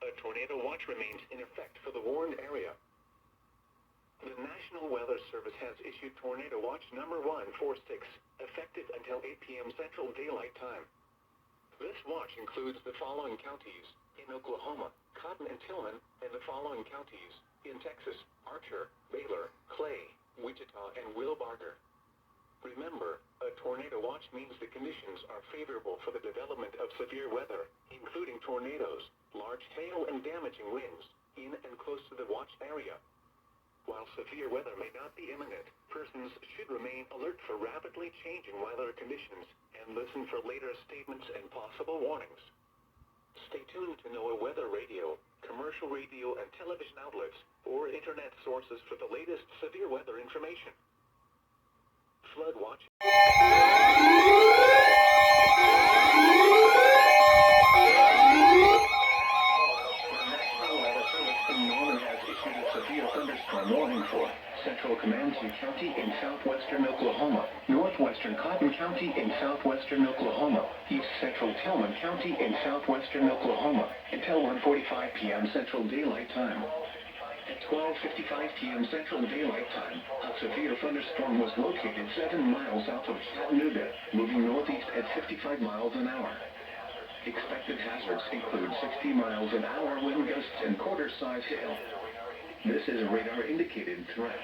a tornado watch remains in effect for the warned area. The National Weather Service has issued Tornado Watch number 146, effective until 8 p.m. Central Daylight Time. This watch includes the following counties in Oklahoma, Cotton and Tillman, and the following counties in Texas, Archer, Baylor, Clay, Wichita, and Wilbarger. Remember, a tornado watch means the conditions are favorable for the development of severe weather, including tornadoes, large hail, and damaging winds in and close to the watch area. While severe weather may not be imminent, persons should remain alert for rapidly changing weather conditions and listen for later statements and possible warnings. Stay tuned to NOAA weather radio, commercial radio and television outlets, or internet sources for the latest severe weather information. Flood watch. Warning for Central Comanche County in southwestern Oklahoma, northwestern Cotton County in southwestern Oklahoma, east central Tillman County in southwestern Oklahoma, until 1:45 p.m. Central Daylight Time. At 12:55 p.m. Central Daylight Time, a severe thunderstorm was located 7 miles south of Chattanooga, moving northeast at 55 miles an hour. Expected hazards include 60 miles an hour wind gusts and quarter-size hail. This is a radar-indicated threat.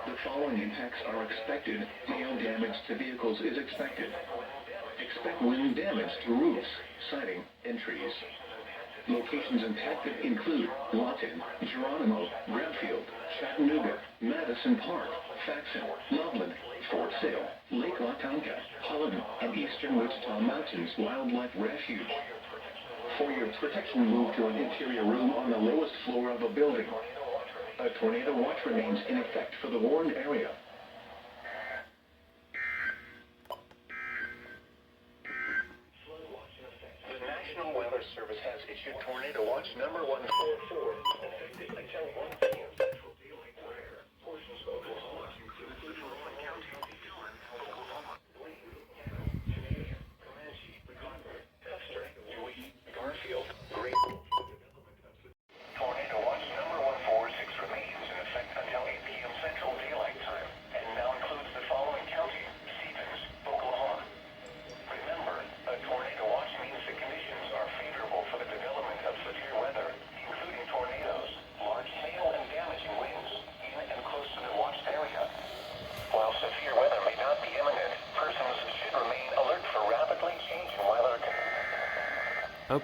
The following impacts are expected. Hail damage to vehicles is expected. Expect wind damage to roofs, siding, and trees. Locations impacted include Lawton, Geronimo, Bradfield, Chattanooga, Madison Park, Faxon, Loveland, Fort Sale, Lake Latonka, Holland, and eastern Wichita Mountains Wildlife Refuge. For your protection, move to an interior room on the lowest floor of a building. A tornado watch remains in effect for the warned area. The National Weather Service has issued Tornado Watch number 144, effective until 1 p.m. Central Daylight Time. Portions of Oklahoma include Little County, Dillon, Oklahoma, Blaine, Geneva, Comanche, Concord, Custer, Dewey, Garfield, Great. Tornado Watch number 146 remains in effect until 8 p.m. Central Daylight Time, and now includes the following counties: Stevens, Oklahoma. Remember, a tornado watch means the conditions are favorable for the development of severe weather, including tornadoes, large hail, and damaging winds in and close to the watched area. While severe weather may not be imminent, persons should remain alert for rapidly changing weather conditions. Oh.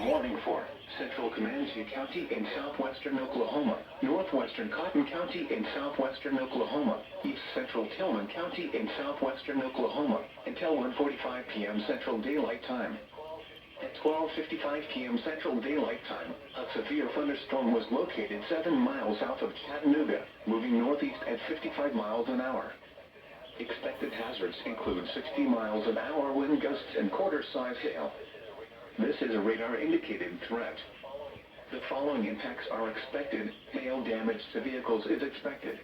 Warning for Central Comanche County in southwestern Oklahoma, northwestern Cotton County in southwestern Oklahoma, east central Tillman County in southwestern Oklahoma, until 1:45 p.m. Central Daylight Time. At 12:55 p.m. Central Daylight Time, a severe thunderstorm was located 7 miles south of Chattanooga, moving northeast at 55 miles an hour. Expected hazards include 60 miles an hour wind gusts and quarter-size hail. This is a radar-indicated threat. The following impacts are expected. Hail damage to vehicles is expected.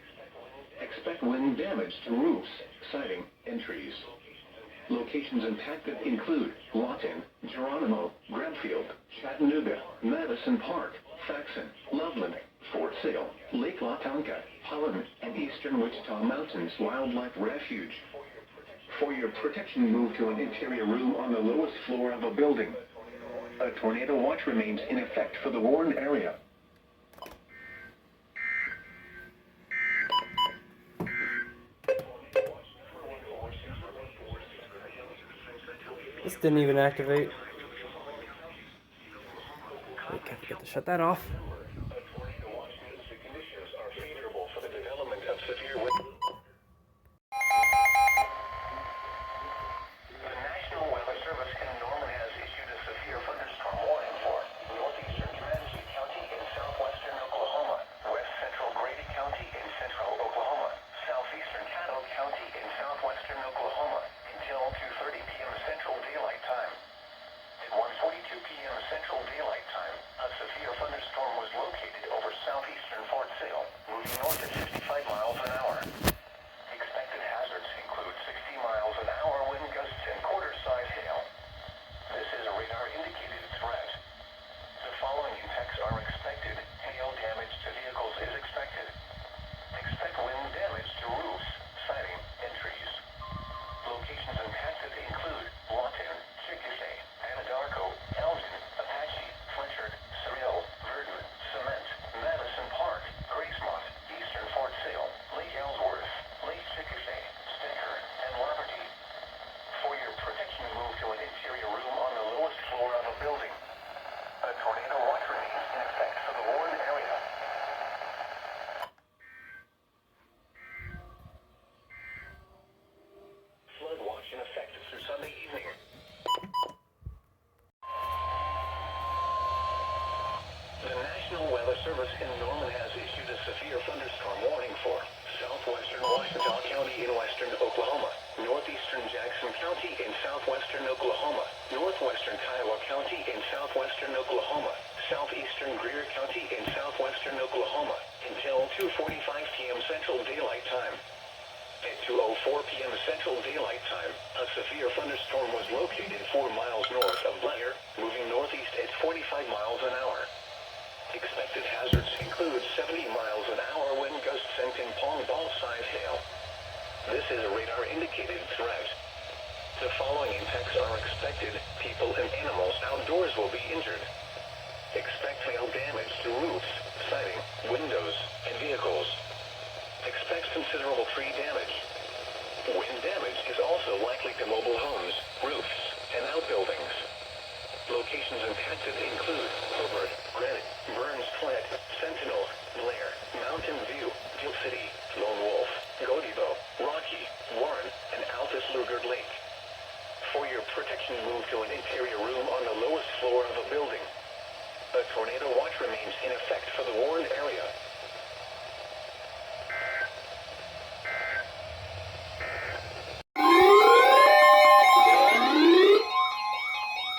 Expect wind damage to roofs, siding, and trees. Locations impacted include Lawton, Geronimo, Bradfield, Chattanooga, Madison Park, Faxon, Loveland, Fort Sale, Lake Latonka, Holland, and eastern Wichita Mountains Wildlife Refuge. For your protection, move to an interior room on the lowest floor of a building. A tornado watch remains in effect for the warned area. This didn't even activate. Wait, can I forget to shut that off? County in southwestern Oklahoma until 2:30 p.m. Central Daylight Central Daylight Time. At 2:04 p.m. Central Daylight Time, a severe thunderstorm was located 4 miles north of Blair, moving northeast at 45 miles an hour. Expected hazards include 70 miles an hour wind gusts and ping-pong ball-sized hail. This is a radar-indicated threat. The following impacts are expected. People and animals outdoors will be injured. Expect hail damage to roofs, siding, windows, and vehicles. Expect considerable tree damage. Wind damage is also likely to mobile homes, roofs, and outbuildings. Locations impacted include Hobart, Granite, Burns Flat, Sentinel, Blair, Mountain View, Gill City, Lone Wolf, Godibo, Rocky, Warren, and Altus Lugard Lake. For your protection, move to an interior room on the lowest floor of a building. A tornado watch remains in effect for the warned area.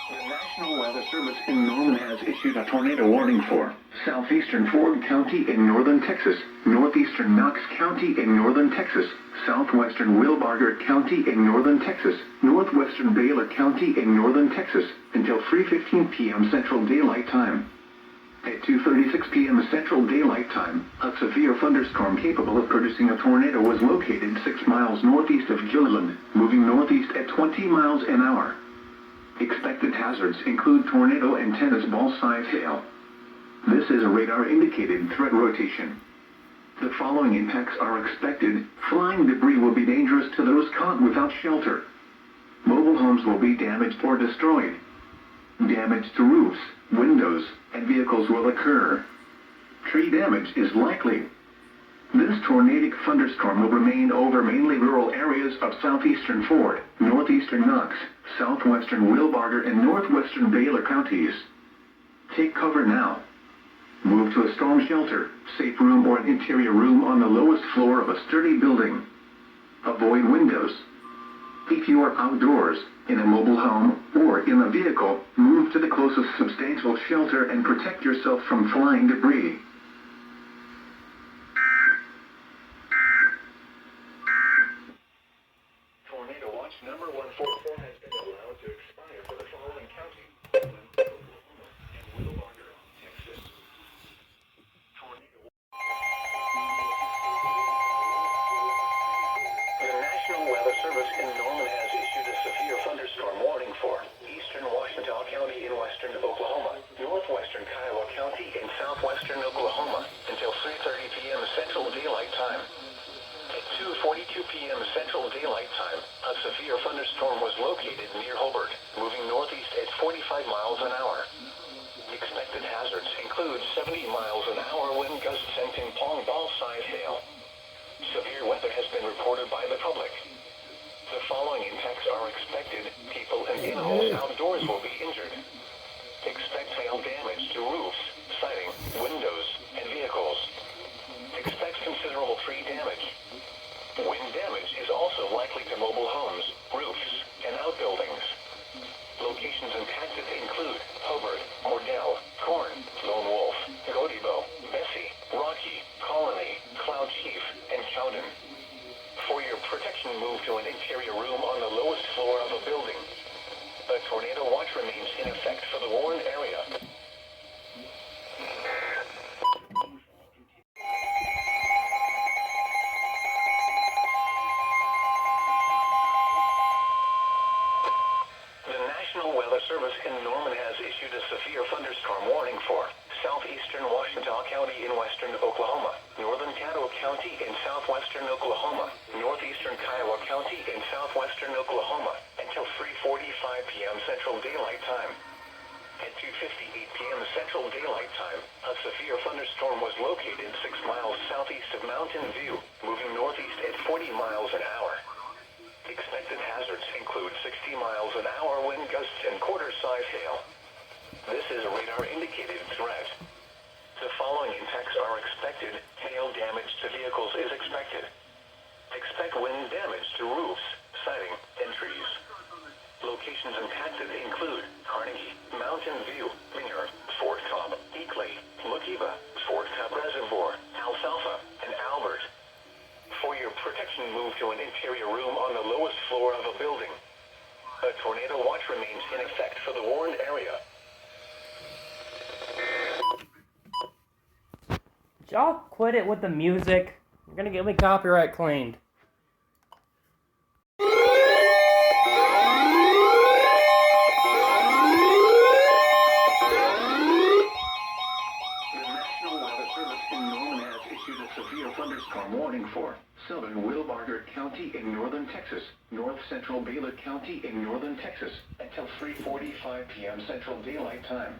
The National Weather Service in Norman has issued a tornado warning for southeastern Ford County in northern Texas, northeastern Knox County in northern Texas, southwestern Wilbarger County in northern Texas, northwestern Baylor County in northern Texas, until 3:15 p.m. Central Daylight Time. At 2:36 p.m. Central Daylight Time, a severe thunderstorm capable of producing a tornado was located 6 miles northeast of Gilliland, moving northeast at 20 miles an hour. Expected hazards include tornado and tennis ball-sized hail. This is a radar-indicated threat rotation. The following impacts are expected. Flying debris will be dangerous to those caught without shelter. Mobile homes will be damaged or destroyed. Damage to roofs, windows, and vehicles will occur. Tree damage is likely. This tornadic thunderstorm will remain over mainly rural areas of southeastern Ford, northeastern Knox, southwestern Wilbarger, and northwestern Baylor counties. Take cover now. Move to a storm shelter, safe room, or an interior room on the lowest floor of a sturdy building. Avoid windows. If you are outdoors, in a mobile home, or in a vehicle, move to the closest substantial shelter and protect yourself from flying debris. Tornado watch number 144 has been allowed to expire for the following county: Oklahoma and Wilbarger, Texas. The National Weather Service in Norman has issued a severe thunderstorm warning for eastern Wichita County in western Oklahoma, northwestern Kiowa County in southwestern Oklahoma, until 3:30 p.m. Central Daylight Time. At 2:42 p.m. Central Daylight Time, a severe thunderstorm was located near Hobart, moving northeast at 45 miles an hour. Expected hazards include 70 miles an hour wind gusts and ping-pong ball-sized hail. Severe weather has been reported by the public. The following impacts are expected. People and animals outdoors will be injured. Expect hail damage to roofs, siding, windows, and vehicles. Expect considerable tree damage. Wind damage is also likely to mobile homes, roofs, and outbuildings. Locations impacted include Hobart, Cordell, Corn, Lone Wolf, Godibo, Bessie, Rocky, Colony, Cloud Chief, and Cowden. For your protection, move to an interior room on the lowest floor of a building. A tornado watch remains in effect for the warned area. The National Weather Service in Norman has issued a severe thunderstorm warning for southeastern Wichita County in western Oklahoma, northern Caddo County in southwestern Oklahoma, northeastern Kiowa County in southwestern Oklahoma, until 3:45 p.m. Central Daylight Time. At 2:58 p.m. Central Daylight Time, a severe thunderstorm was located 6 miles southeast of Mountain View, moving northeast at 40 miles an hour. Expected hazards include 60 miles an hour wind gusts and quarter-size hail. This is a radar-indicated threat. The following impacts are expected. Hail damage to vehicles is expected. Expect wind damage to roofs, siding, and trees. Locations impacted include Carnegie, Mountain View, Minger, Fort Cobb, Eakley, Lukiva, Fort Cobb Reservoir, Alfalfa, and Albert. protection moved to an interior room on the lowest floor of a building. A tornado watch remains in effect for the warned area. Y'all quit it with the music. You're gonna get me copyright claimed. Severe thunderstorm warning for southern Will-Barger County in northern Texas, north central Baylor County in northern Texas until 3:45 p.m. Central Daylight Time.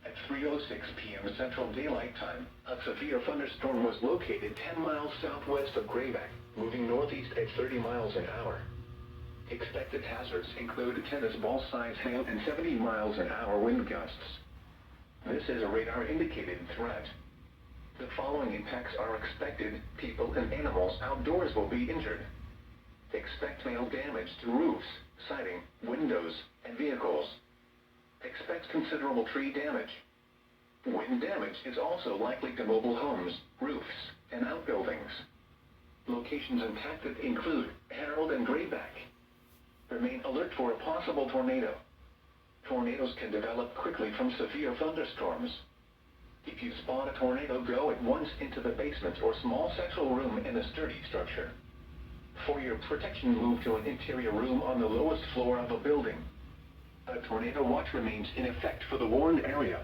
At 3:06 p.m. Central Daylight Time, a severe thunderstorm was located 10 miles southwest of Grayback, moving northeast at 30 miles an hour. Expected hazards include tennis ball-sized hail and 70 miles an hour wind gusts. This is a radar-indicated threat. The following impacts are expected. People and animals outdoors will be injured. Expect hail damage to roofs, siding, windows, and vehicles. Expect considerable tree damage. Wind damage is also likely to mobile homes, roofs, and outbuildings. Locations impacted include Harold and Grayback. Remain alert for a possible tornado. Tornadoes can develop quickly from severe thunderstorms. If you spot a tornado, go at once into the basement or small central room in a sturdy structure. For your protection, move to an interior room on the lowest floor of a building. A tornado watch remains in effect for the warned area.